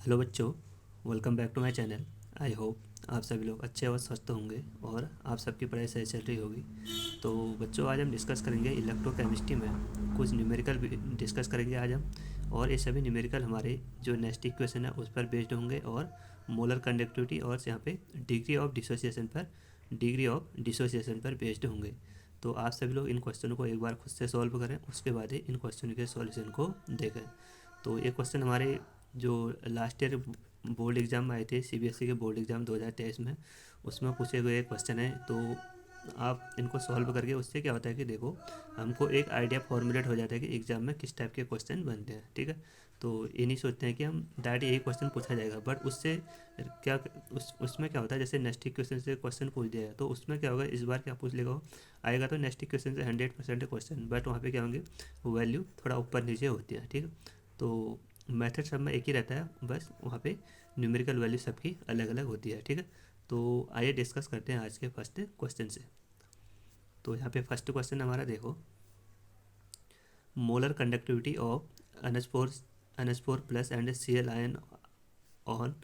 Hello बच्चों, welcome back to my channel. I hope आप सभी लोग अच्छे और स्वस्थ होंगे और आप सबकी पढ़ाई सही चल रही होगी। तो बच्चों, आज हम डिस्कस करेंगे इलेक्ट्रोकेमिस्ट्री में कुछ न्यूमेरिकल डिस्कस करेंगे आज हम। और ये सभी न्यूमेरिकल हमारे जो नेक्स्ट इक्वेशन है उस पर बेस्ड होंगे और मोलर कंडक्टिविटी और यहाँ पे डिग्री ऑफ डिसोसिएशन पर बेस्ड होंगे। तो आप सभी लोग इन क्वेश्चनों को एक बार खुद से सॉल्व करें, उसके बाद ही इन क्वेश्चन के सॉल्यूशन को देखें। तो ये क्वेश्चन हमारे जो लास्ट ईयर बोर्ड एग्ज़ाम आए थे, सीबीएसई के बोर्ड एग्ज़ाम 2023 में, उसमें पूछे गए क्वेश्चन है। तो आप इनको सॉल्व करके उससे क्या होता है कि देखो, हमको एक आइडिया फॉर्मुलेट हो जाता है कि एग्ज़ाम में किस टाइप के क्वेश्चन बनते हैं। ठीक है, तो ये नहीं सोचते हैं कि हम डायरेक्ट यही क्वेश्चन पूछा जाएगा, बट उससे क्या उसमें क्या होता है, जैसे नेक्स्ट क्वेश्चन से क्वेश्चन पूछ दिया है तो उसमें क्या होगा, इस बार क्या पूछ लेगा वो, आएगा तो नेक्स्ट क्वेश्चन से 100% क्वेश्चन, बट वहाँ पे क्या होंगे, वैल्यू थोड़ा ऊपर नीचे होती है। ठीक है, तो मेथड सब में एक ही रहता है, बस वहाँ पे न्यूमेरिकल वैल्यू सबकी अलग अलग होती है। ठीक है, तो आइए डिस्कस करते हैं आज के फर्स्ट क्वेश्चन से। तो यहाँ पे फर्स्ट क्वेश्चन हमारा देखो, molar conductivity of NH4 plus and Cl ion on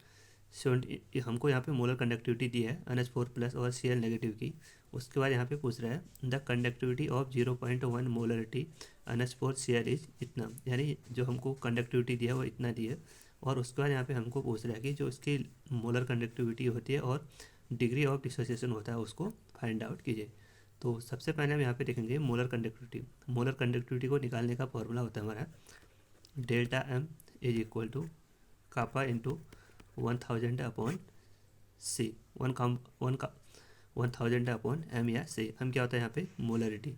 70। हमको यहाँ पे मोलर कंडक्टिविटी दी है NH4 प्लस और Cl नेगेटिव की। उसके बाद यहाँ पे पूछ रहा है the conductivity of 0.1 molarity NH4Cl is इतना, यानी जो हमको कंडक्टिविटी दिया है वो इतना दी है। और उसके बाद यहाँ पे हमको पूछ रहा है कि जो इसकी मोलर कंडक्टिविटी होती है और डिग्री ऑफ डिसोसिएशन होता है उसको फाइंड आउट कीजिए। तो सबसे पहले हम यहाँ पे देखेंगे मोलर कंडक्टिविटी। मोलर कंडक्टिविटी को निकालने का फॉर्मूला होता है हमारा delta M is equal to kappa into 1000 upon C, 1000 upon M या सी। हम क्या होता है यहाँ पे मोलरिटी।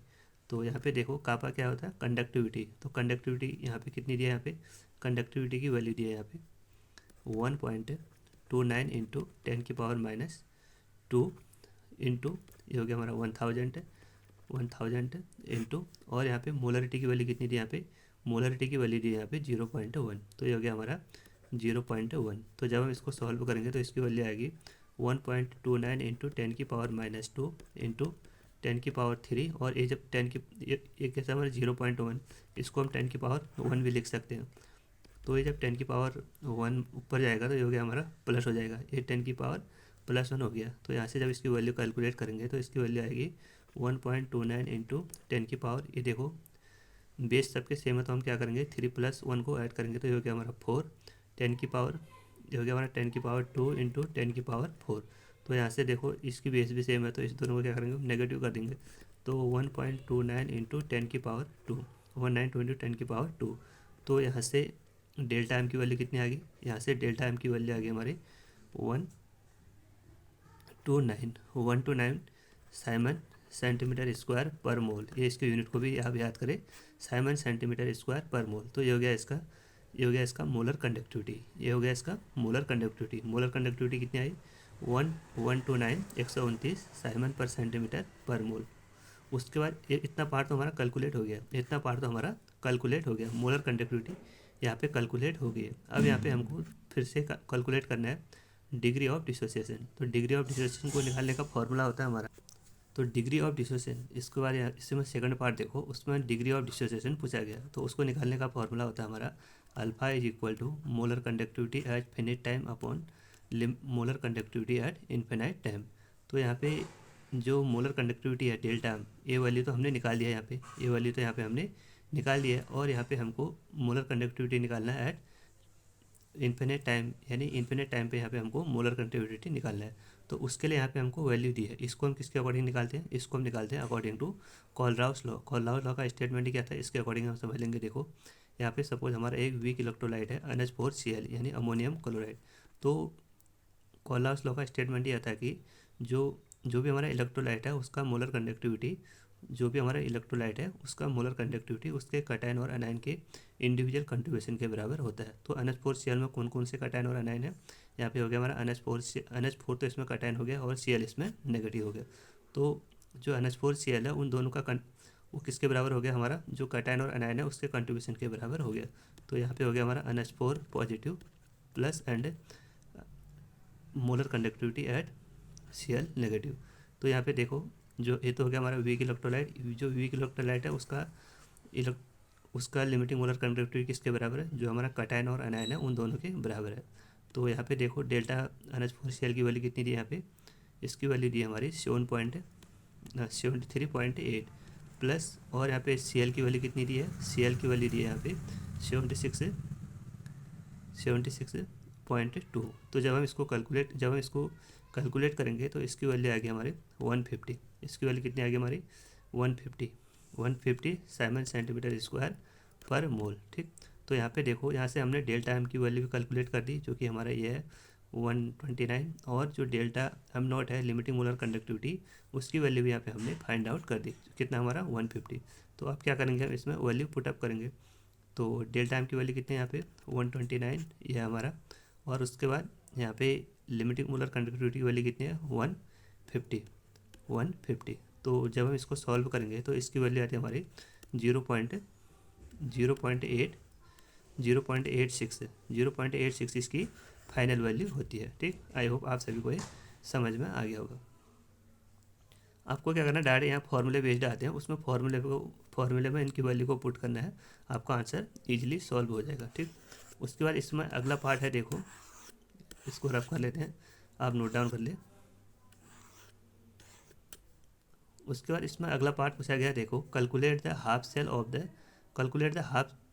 तो यहाँ पे देखो कापा क्या होता है, कंडक्टिविटी। तो कंडक्टिविटी यहाँ पे कितनी दी है, यहाँ पे कंडक्टिविटी की वैल्यू दी है यहाँ पे 1.29 इंटू 10⁻², इंटू ये हो गया हमारा 1000 इंटू, और यहाँ पे मोलरिटी की वैल्यू कितनी दी है, यहाँ पे मोलरिटी की वैल्यू दी है यहाँ पे 0.1, तो ये हो गया हमारा 0.1। तो जब हम इसको सॉल्व करेंगे तो इसकी वैल्यू आएगी 1.29 इंटू 10⁻² इंटू 10⁻3, और ये जब ये कैसा हमारा 0.1, इसको हम 10⁻1 भी लिख सकते हैं। तो ये जब 10⁻1 ऊपर जाएगा तो ये हो गया हमारा प्लस हो जाएगा, ये 10⁻+1 हो गया। तो यहाँ से जब इसकी वैल्यू कैलकुलेट करेंगे तो इसकी वैल्यू आएगी 1.29 इंटू 10 ये देखो बेस सबके सेम है, तो हम क्या करेंगे 3+1 को ऐड करेंगे तो ये हो गया हमारा 4, 10 ये हो गया हमारा 10⁻2 इंटू 10⁻4। तो यहाँ से देखो इसकी बेस भी सेम है, तो इस दोनों को क्या करेंगे नेगेटिव कर देंगे। तो 1.29 इंटू 10⁻2, 192 इंटू 10⁻2। तो यहाँ से डेल्टा एम की वैल्यू कितनी आ गई, यहाँ से डेल्टा एम की वैल्यू आ गई हमारी 129 साइमन सेंटीमीटर स्क्वायर पर मोल। ये इसके यूनिट को भी आप याद करें, साइमन सेंटीमीटर स्क्वायर पर मोल। तो ये हो गया इसका मोलर कंडक्टिविटी, ये हो गया इसका मोलर कंडक्टिविटी। मोलर कंडक्टिविटी कितनी आई 129 साइमन पर सेंटीमीटर पर मोल। उसके बाद ये इतना पार्ट तो हमारा कैलकुलेट हो गया, इतना पार्ट तो हमारा कैलकुलेट हो गया, मोलर कंडक्टिविटी यहाँ पे कैलकुलेट हो गई है। अब यहाँ पे हमको फिर से कैलकुलेट करना है डिग्री ऑफ डिसोसिएशन। तो डिग्री ऑफ डिसोसिएशन को निकालने का फॉर्मूला होता है हमारा, तो डिग्री ऑफ डिसोसिएशन, इसके बाद इसमें सेकंड पार्ट देखो, उसमें डिग्री ऑफ डिसोसिएशन पूछा गया, तो उसको निकालने का फॉर्मूला होता है हमारा alpha is equal to molar conductivity at finite time upon molar conductivity at infinite time. तो यहाँ पे जो मोलर कंडक्टिविटी है डेल्टा, ये वैल्यू तो हमने निकाल दिया है, यहाँ पे ये वैल्यू तो यहाँ पे हमने निकाल दिया है। और यहाँ पे हमको मोलर कंडक्टिविटी निकालना है एट इन्फिनिट टाइम, यानी इन्फिनिट टाइम पे यहाँ पे हमको मोलर कंडक्टिविटी निकालना है। तो उसके लिए यहाँ पे हमको वैल्यू दी है, इसको हम किसके अकॉर्डिंग निकालते हैं, इसको हम निकालते हैं according to Kohlrausch law. Kohlrausch law का स्टेटमेंट ही क्या था, इसके अकॉर्डिंग हम समझ लेंगे। देखो यहाँ पे सपोज हमारा एक वीक इलेक्ट्रोलाइट है NH4Cl यानी अमोनियम क्लोराइड। तो कोलराउस लॉ का स्टेटमेंट ये था कि जो भी हमारा इलेक्ट्रोलाइट है उसका मोलर कंडक्टिविटी, जो भी हमारा इलेक्ट्रोलाइट है उसका मोलर कंडक्टिविटी उसके कटायन और अनायन के इंडिविजुअल कंट्रीब्यूशन के बराबर होता है। तो NH4Cl में कौन कौन से कटायन और अनायन है, यहाँ पे हो गया हमारा NH4 तो इसमें कटायन हो गया और Cl इसमें नेगेटिव हो गया। तो जो NH4Cl है उन दोनों का वो किसके बराबर हो गया, हमारा जो कटायन और अनायन है उसके कंट्रीब्यूशन के बराबर हो गया। तो यहाँ पे हो गया हमारा NH4 positive plus and molar conductivity eight Cl negative. तो यहाँ पे देखो जो ये तो हो गया हमारा वीक इलेक्ट्रोलाइट, जो वीक इलेक्ट्रोलाइट है उसका लिमिटिंग मोलर कंडक्टिविटी किसके बराबर है, जो हमारा कटायन और अनायन है उन दोनों के बराबर है। तो यहाँ पे देखो डेल्टा NH4Cl की वैल्यू कितनी दी है यहाँ पे, इसकी वैल्यू दी है हमारी 73.8 प्लस, और यहाँ पे Cl की वैल्यू कितनी दी है, Cl की वैल्यू दी है यहाँ पे 76.2। तो जब हम इसको कैलकुलेट करेंगे तो इसकी वैल्यू आ गई हमारी 150। इसकी वैल्यू कितनी आ गई हमारी 150 साइमन सेंटीमीटर स्क्वायर पर मोल। ठीक, तो यहाँ पे देखो, यहाँ से हमने डेल्टा एम की वैल्यू भी कैलकुलेट कर दी, जो कि हमारा ये है 129, और जो डेल्टा एम नॉट है लिमिटिंग मोलर कंडक्टिविटी, उसकी वैल्यू भी यहाँ पे हमने फाइंड आउट कर दी, कितना हमारा 150। तो अब क्या करेंगे, हम इसमें वैल्यू पुटअप करेंगे। तो डेल्टा एम की वैल्यू कितनी है यहाँ पे 129 ये है हमारा, और उसके बाद यहाँ पे लिमिटिंग मोलर कंडक्टिविटी की वैल्यू कितनी है 150। तो जब हम इसको सॉल्व करेंगे तो इसकी वैल्यू आती है हमारी 0.86 इसकी फाइनल वैल्यू होती है। ठीक, आई होप आप सभी को ये समझ में आ गया होगा। आपको क्या करना है, डायरेक्ट यहाँ फॉर्मूले बेस्ड आते हैं, उसमें फॉर्मूले में इनकी वैल्यू को पुट करना है, आपका आंसर इजीली सॉल्व हो जाएगा। ठीक, उसके बाद इसमें अगला पार्ट है, देखो इसको रफ कर लेते हैं, आप नोट डाउन कर ले। उसके बाद इसमें अगला पार्ट पूछा गया, देखो calculate the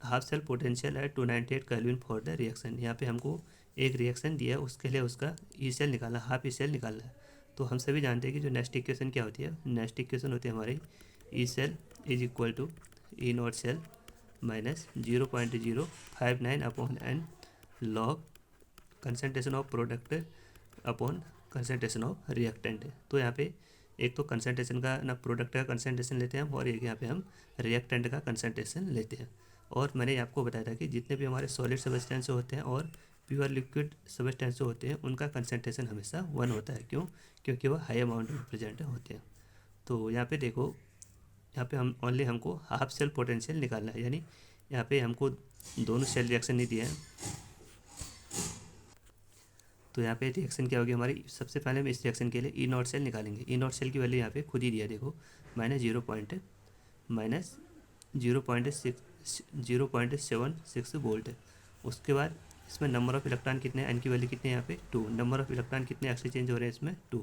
half cell potential at 298 kelvin for the reaction. यहाँ पे हमको एक रिएक्शन दिया है, उसके लिए उसका ई सेल निकालना, हाफ ई सेल निकालना है। तो हम सभी जानते हैं कि जो नेक्स्ट इक्वेशन क्या होती है, नेक्स्ट इक्वेशन होती है हमारी E cell is equal to E naught cell minus 0.059 upon N log concentration of product upon concentration of reactant. तो यहाँ पे एक तो कंसनट्रेशन का ना, प्रोडक्ट का कंसनट्रेशन लेते हैं हम, और एक यहाँ पे हम रिएक्टेंट का कंसनट्रेशन लेते हैं। और मैंने आपको बताया था कि जितने भी हमारे सॉलिड सब्सटेंस होते हैं और प्योर लिक्विड सब्सटेंस होते हैं, उनका कंसनट्रेशन हमेशा 1 होता है। क्यों? क्योंकि वह हाई अमाउंट में प्रेजेंट होते हैं। तो यहाँ पे देखो, यहाँ पे हमको हाफ सेल पोटेंशियल निकालना है, यानी यहाँ पे हमको दोनों सेल रिएक्शन नहीं दिए हैं। तो यहाँ पे रिएक्शन क्या होगी हमारी, सबसे पहले हम इस रिएक्शन के लिए ई नॉट सेल निकालेंगे। ई नॉट सेल की वैल्यू यहाँ पे खुद ही दिया, देखो -0.76 वोल्ट है। उसके बाद इसमें नंबर ऑफ इलेक्ट्रॉन कितने हैं, एन की वैल्यू कितने हैं यहाँ पे 2, नंबर ऑफ इलेक्ट्रॉन कितने एक्सचेंज हो रहे हैं इसमें 2।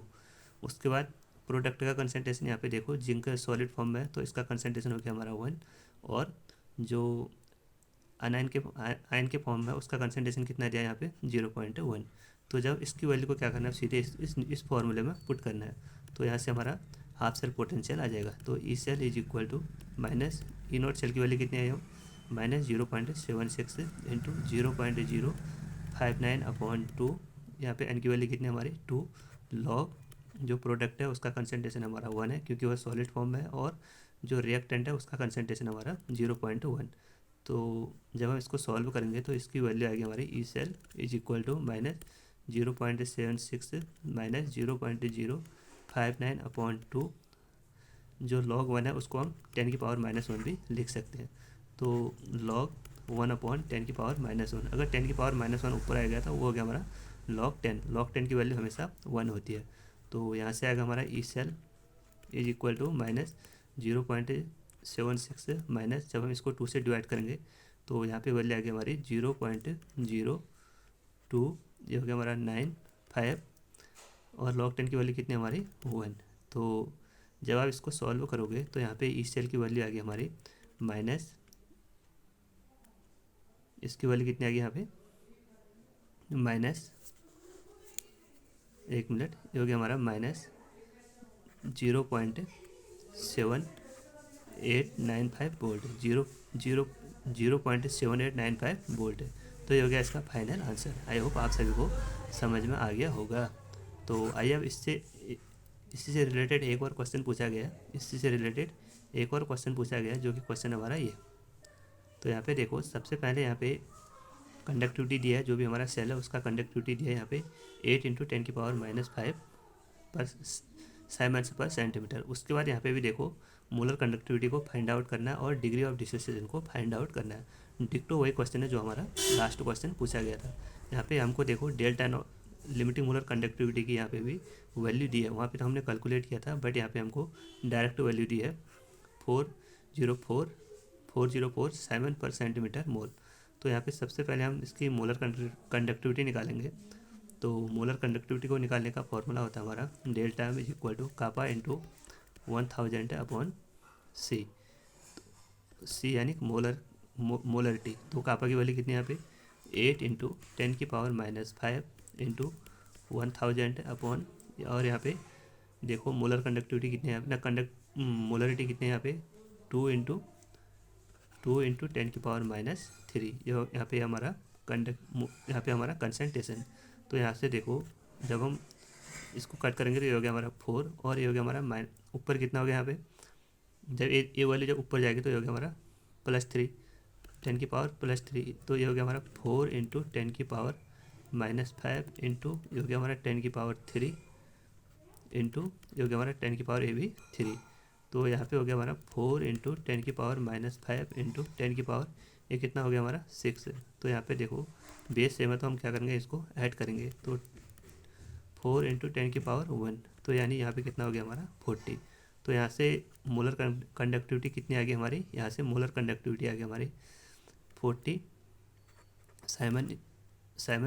उसके बाद प्रोडक्ट का कंसनट्रेशन यहाँ पे देखो, जिंक सॉलिड फॉर्म में है तो इसका कंसनट्रेशन हो गया हमारा 1, और जो आयन के फॉर्म में उसका कंसनट्रेशन कितना दिया यहाँ पे 0.1। तो जब इसकी वैल्यू को क्या करना है, सीधे इस फॉर्मूले में पुट करना है, तो यहाँ से हमारा हाफ सेल पोटेंशियल आ जाएगा। तो E cell is equal to minus E naught cell की वैल्यू कितनी आई हो, -0.76 इंटू 0.059 अपॉन 2, यहाँ पे एन की वैल्यू कितनी हमारी 2 लॉग, जो प्रोडक्ट है उसका कंसनट्रेशन हमारा 1 है क्योंकि वह सॉलिड फॉर्म में है, और जो रिएक्टेंट है उसका कंसनट्रेशन हमारा 0.1। तो जब हम इसको सॉल्व करेंगे तो इसकी वैल्यू आएगी हमारी E cell is equal to -0.76 -0.059 upon 2, जो लॉग 1 है उसको हम 10 की पावर -1 भी लिख सकते हैं। तो लॉग 1 अपॉन 10 की पावर -1, अगर 10 की पावर -1 ऊपर आ गया था वो हो गया हमारा लॉग 10 की वैल्यू हमेशा 1 होती है। तो यहाँ से आएगा हमारा E cell is equal to -0.76 minus, जब हम इसको 2 से डिवाइड करेंगे तो यहाँ पे वैल्यू आ गई हमारी 0.02, ये हो गया हमारा 95, और लॉग 10 की वैल्यू कितनी हमारी 1। तो जब आप इसको सॉल्व करोगे तो यहाँ पे ई सेल की वैल्यू आ गई हमारी माइनस, इसकी वैल्यू कितनी आ गई यहाँ पे एक मिनट, ये हो गया हमारा -0.7895 वोल्ट, 0.7895 वोल्ट है। तो ये हो गया इसका फाइनल आंसर। आई होप आप सभी को समझ में आ गया होगा। तो आइए अब इसी से रिलेटेड एक और क्वेश्चन पूछा गया, जो कि क्वेश्चन हमारा ये। तो यहाँ पे देखो, सबसे पहले यहाँ पे कंडक्टिविटी दिया है, जो भी हमारा सेल है उसका कंडक्टिविटी दिया है यहाँ पे 8 × 10⁻⁵ पर साइमन्स पर सेंटीमीटर। उसके बाद यहाँ पे भी देखो, मोलर कंडक्टिविटी को फाइंड आउट करना है और डिग्री ऑफ डिसोसिएशन को फाइंड आउट करना है। डिक्टो वही क्वेश्चन है जो हमारा लास्ट क्वेश्चन पूछा गया था। यहाँ पे हमको देखो डेल्टा लिमिटिंग मोलर कंडक्टिविटी की यहाँ पे भी वैल्यू दी है, वहाँ पे तो हमने कैलकुलेट किया था, बट यहाँ पे हमको डायरेक्ट वैल्यू दी है 404 साइमन पर सेंटीमीटर मोल। तो यहाँ पे सबसे पहले हम इसकी मोलर कंडक्टिविटी निकालेंगे। तो मोलर कंडक्टिविटी को निकालने का फॉर्मूला होता है हमारा delta M is equal to kappa into 1000 upon C. C यानी मोलरिटी। तो कापा की वैल्यू कितनी है यहाँ पे 8 इंटू 10⁻⁻5 इंटू 1000 अपॉन, और यहाँ पे देखो मोलर कंडक्टिविटी कितनी है अपना मोलरिटी कितनी है यहाँ पे 2 इंटू 10⁻⁻3। यहाँ पे हमारा यहाँ पे हमारा कंसंट्रेशन। तो यहाँ से देखो जब हम इसको कट करेंगे तो ये हो गया हमारा 4, और ये हो गया हमारा ऊपर कितना हो गया यहाँ पे, जब ये वाली जब ऊपर जाएगी तो ये हो गया हमारा +3 10⁻+3। तो ये हो गया हमारा 4 इंटू 10⁻⁻5 इंटू ये हो गया हमारा 10⁻3 इंटू ये हो गया हमारा 10⁻3। तो यहाँ पे हो गया हमारा 4 इंटू 10⁻5 इंटू 10 ये कितना हो गया हमारा 6। तो यहाँ पे देखो बेस सेम है तो हम क्या करेंगे, इसको ऐड करेंगे। तो 4 इंटू 10⁻1, तो यानी यहाँ पे कितना हो गया हमारा 40। तो यहाँ से मोलर कंडक्टिविटी कितनी आ गई हमारी, यहाँ से मोलर कंडक्टिविटी आ गई हमारी 47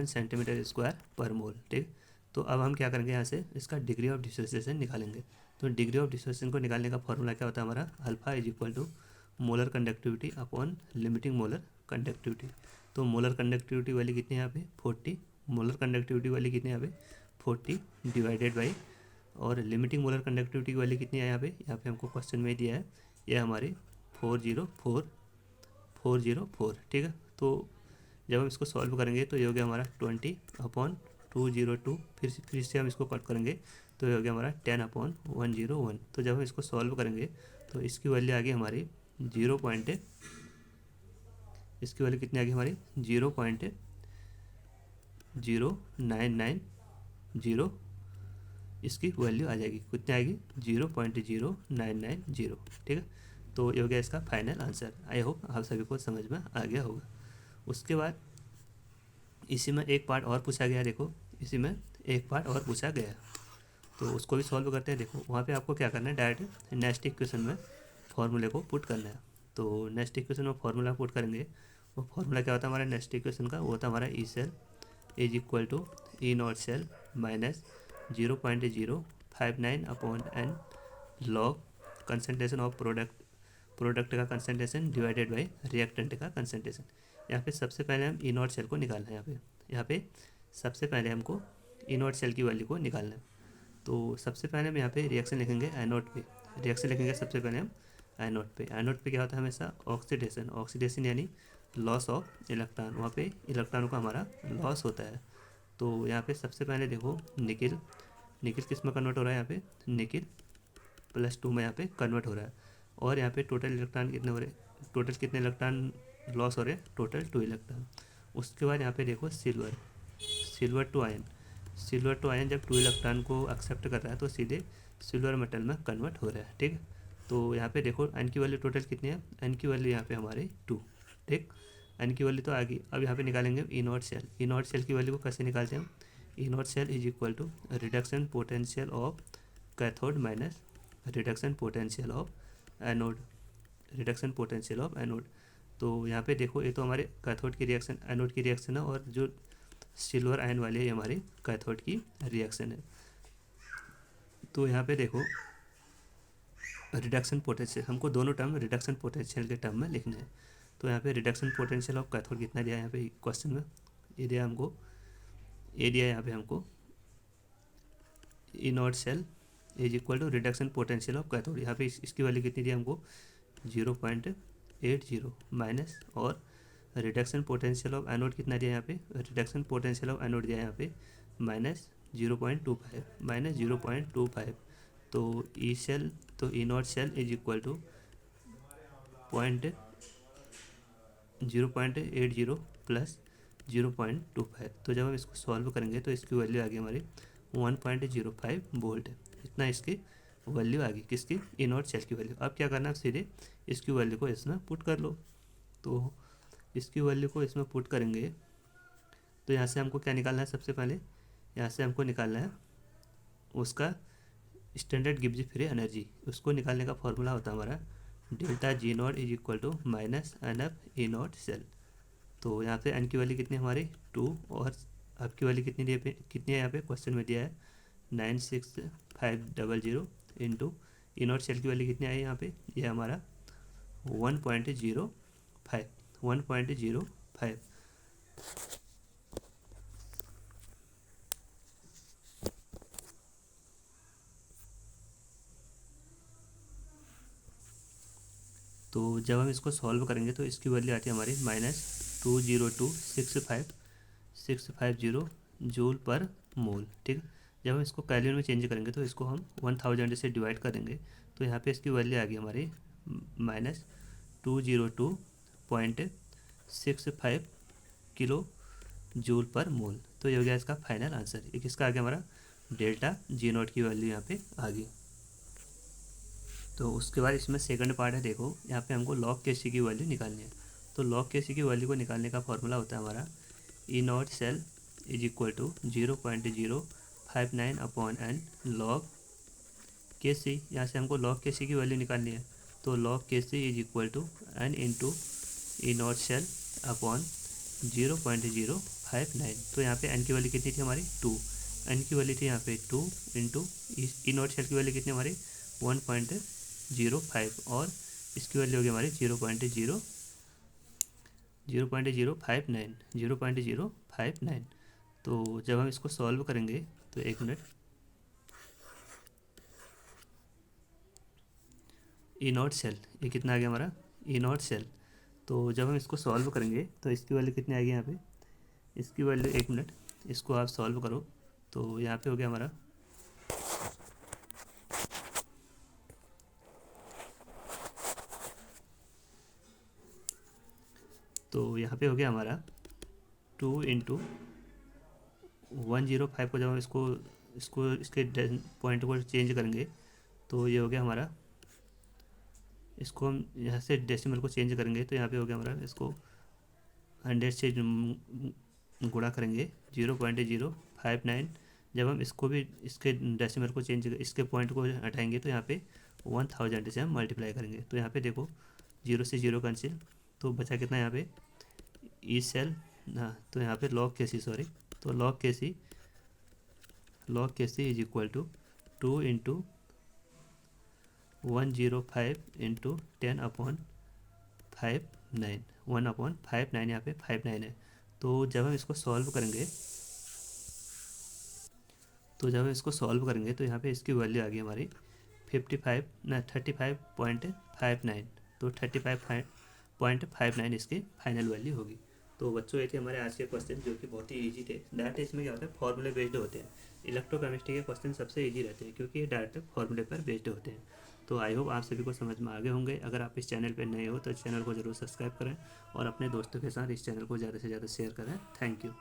सेंटीमीटर स्क्वायर पर मोल। ठीक, तो अब हम क्या करेंगे, यहाँ से इसका डिग्री ऑफ डिसोसिएशन निकालेंगे। तो डिग्री ऑफ डिसोसिएशन को निकालने का फॉर्मूला क्या होता है हमारा, alpha is equal to molar conductivity upon limiting molar conductivity. तो मोलर कंडक्टिविटी वाली कितनी है यहाँ पे 40, मोलर कंडक्टिविटी वाली कितनी है यहाँ पे 40 डिवाइडेड बाई, और लिमिटिंग मोलर कंडक्टिविटी की वैल्यू कितनी है यहाँ पे हमको क्वेश्चन में दिया है, ये हमारी 404। ठीक है, तो जब हम इसको सॉल्व करेंगे तो ये हो गया हमारा 20/202। फिर से हम इसको कट करेंगे तो ये हो गया हमारा 10/101। तो जब हम इसको सॉल्व करेंगे तो इसकी वैल्यू आ गई हमारी इसकी वैल्यू कितनी आ गई हमारी 0.0990। इसकी वैल्यू आ जाएगी, कितनी आएगी 0.0990। ठीक है, तो ये हो गया इसका फाइनल आंसर। आई होप आप सभी को समझ में आ गया होगा। उसके बाद इसी में एक पार्ट और पूछा गया, देखो इसी में एक पार्ट और पूछा गया, तो उसको भी सॉल्व करते हैं। देखो वहाँ पे आपको क्या करना है, डायरेक्ट नेक्स्ट इक्वेशन में फॉर्मूले को पुट करना है। तो नेक्स्ट इक्वेशन में फॉर्मूला पुट करेंगे, वो फॉर्मूला क्या होता है हमारा नेक्स्ट इक्वेशन का, वो होता है हमारा E cell is equal to E naught cell minus 0.059 upon N log concentration of product का कंसनट्रेशन डिवाइडेड बाई रिएक्टेंट का कंसनट्रेशन। यहाँ पे सबसे पहले हम ई नॉट सेल को निकालना है। यहाँ पे सबसे पहले हमको ई नॉट सेल की वैल्यू को निकालना है। तो सबसे पहले हम यहाँ पे रिएक्शन लिखेंगे एनोड पे, रिएक्शन लिखेंगे सबसे पहले हम एनोड पे। एनोड पे क्या होता है हमेशा ऑक्सीडेशन यानी लॉस ऑफ इलेक्ट्रॉन, वहाँ पे इलेक्ट्रॉनों का हमारा लॉस होता है। तो यहाँ पे सबसे पहले देखो निकिल किस में कन्वर्ट हो रहा है, यहाँ पे निकिल +2 में यहाँ पे कन्वर्ट हो रहा है। और यहाँ पे टोटल इलेक्ट्रॉन कितने हो रहे हैं, टोटल कितने इलेक्ट्रॉन लॉस हो रहे हैं, टोटल 2 इलेक्ट्रॉन। उसके बाद यहाँ पे देखो सिल्वर टू आयन जब 2 इलेक्ट्रॉन को एक्सेप्ट कर रहा है तो सीधे सिल्वर मेटल में कन्वर्ट हो रहा है। ठीक, तो यहाँ पे देखो एन की वैल्यू टोटल कितनी है, एन की वैल्यू यहाँ पे हमारे 2। ठीक, एन की वैल्यू तो आ गई। अब यहाँ पे निकालेंगे ई नॉट सेल की वैल्यू को कैसे निकालते हैं हम, E naught cell is equal to reduction potential of cathode minus reduction potential of anode. तो यहाँ पे देखो ये तो हमारे कैथोड की रिएक्शन, एनोड की रिएक्शन है, और जो सिल्वर आयन वाली है ये हमारी कैथोड की रिएक्शन है। तो यहाँ पे देखो रिडक्शन पोटेंशियल, हमको दोनों टर्म रिडक्शन पोटेंशियल के टर्म में लिखने हैं। तो यहाँ पे रिडक्शन पोटेंशियल ऑफ कैथोड कितना दिया है यहाँ पे क्वेश्चन में, ये दिया हमको, ये दिया यहाँ पे हमको E naught cell is equal to reduction potential of cathode. यहाँ पे इसकी वैल्यू कितनी दी हमको 0.80 माइनस, और रिडक्शन पोटेंशियल ऑफ एनोड कितना दिया यहाँ पे, रिडक्शन पोटेंशियल ऑफ एनोड दिया यहाँ पे -0.25। तो E naught cell is equal to 0.80 plus 0.25। तो जब हम इसको सॉल्व करेंगे तो इसकी वैल्यू आ गई हमारी 1.05 वोल्ट। इतना इसकी वैल्यू आ गई, किसकी, ई नॉट सेल की वैल्यू। अब क्या करना है, सीधे इसकी वैल्यू को इसमें पुट कर लो। तो इसकी वैल्यू को इसमें पुट करेंगे तो यहाँ से हमको क्या निकालना है, सबसे पहले यहाँ से हमको निकालना है उसका स्टैंडर्ड गिब्स फ्री एनर्जी। उसको निकालने का फॉर्मूला होता है हमारा delta G0 is equal to -NF E naught cell. तो यहाँ पे n की वैल्यू कितनी है हमारी 2 और अब की वैल्यू कितनी दी कितनी है यहाँ पे क्वेश्चन में दिया है 96500 इंटू ई नॉट सेल की वैल्यू कितनी आई यहाँ पे ये हमारा 1.05 तो जब हम इसको सॉल्व करेंगे तो इसकी वैल्यू आती है हमारी -202650 जूल पर मोल। ठीक है, जब हम इसको कैलोरी में चेंज करेंगे तो इसको हम 1000 से डिवाइड करेंगे तो यहाँ पे इसकी वैल्यू आ गई हमारी -202.65 किलो जूल पर मोल। तो ये हो गया इसका फाइनल आंसर। एक इसका आ गया हमारा डेल्टा जी नॉट की वैल्यू यहाँ पे आ गई। तो उसके बाद इसमें सेकंड पार्ट है, देखो यहाँ पे हमको लॉग के सी की वैल्यू निकालनी है। तो लॉग के सी की वैल्यू को निकालने का फॉर्मूला होता है हमारा E naught cell is equal to 0.059 upon N log K C. यहाँ से हमको लॉग के सी की वैल्यू निकालनी है। तो log K C is equal to n into E naught cell upon 0.059। तो यहाँ पे एन की वैल्यू कितनी थी हमारी 2, एन की वैल्यू थी यहाँ पे 2 इंटू ई नॉट सेल की वैल्यू कितनी हमारी 1.05 और इसकी वैल्यू होगी हमारी 0.059। तो जब हम इसको सॉल्व करेंगे तो एक मिनट, ई नॉट सेल ये कितना आ गया हमारा ई नॉट सेल। तो जब हम इसको सॉल्व करेंगे तो इसकी वैल्यू कितनी आएगी यहाँ पे, इसकी वैल्यू एक मिनट इसको आप सॉल्व करो। तो यहाँ पे हो गया हमारा तो यहाँ पे हो गया हमारा 2 इंटू 105 को जब हम इसको इसको इसके पॉइंट को चेंज करेंगे तो ये हो गया हमारा, इसको हम यहाँ से डेसिमल को चेंज करेंगे तो यहाँ पे हो गया हमारा, इसको 100 से गुणा करेंगे 0.059। जब हम इसको भी इसके डेसिमल को चेंज इसके पॉइंट को हटाएंगे तो यहाँ पे 1000 से हम मल्टीप्लाई करेंगे। तो यहाँ पे देखो 0 से 0 कैंसिल, तो बचा कितना यहाँ पे ई सेल, हाँ तो यहाँ पे लॉग के सी सॉरी, तो log K C is equal to 2 into 105 into 10 upon 59, 1/59 यहाँ पे 59 है। तो जब हम इसको सॉल्व करेंगे तो यहाँ पे इसकी वैल्यू आ गई हमारी 35.59। तो 35.59 इसकी फाइनल वैल्यू होगी। तो बच्चों ये थे हमारे आज के क्वेश्चन जो कि बहुत ही इजी थे। डायरेक्ट इसमें क्या होता है फॉर्मूले बेस्ड होते हैं। इलेक्ट्रोकेमिस्ट्री के क्वेश्चन सबसे इजी रहते हैं क्योंकि ये डायरेक्ट फॉर्मूले पर बेस्ड होते हैं। तो आई होप आप सभी को समझ में आगे होंगे। अगर आप इस चैनल पर नए हो तो इस चैनल को जरूर सब्सक्राइब करें और अपने दोस्तों के साथ इस चैनल को ज़्यादा से ज़्यादा शेयर करें। Thank you.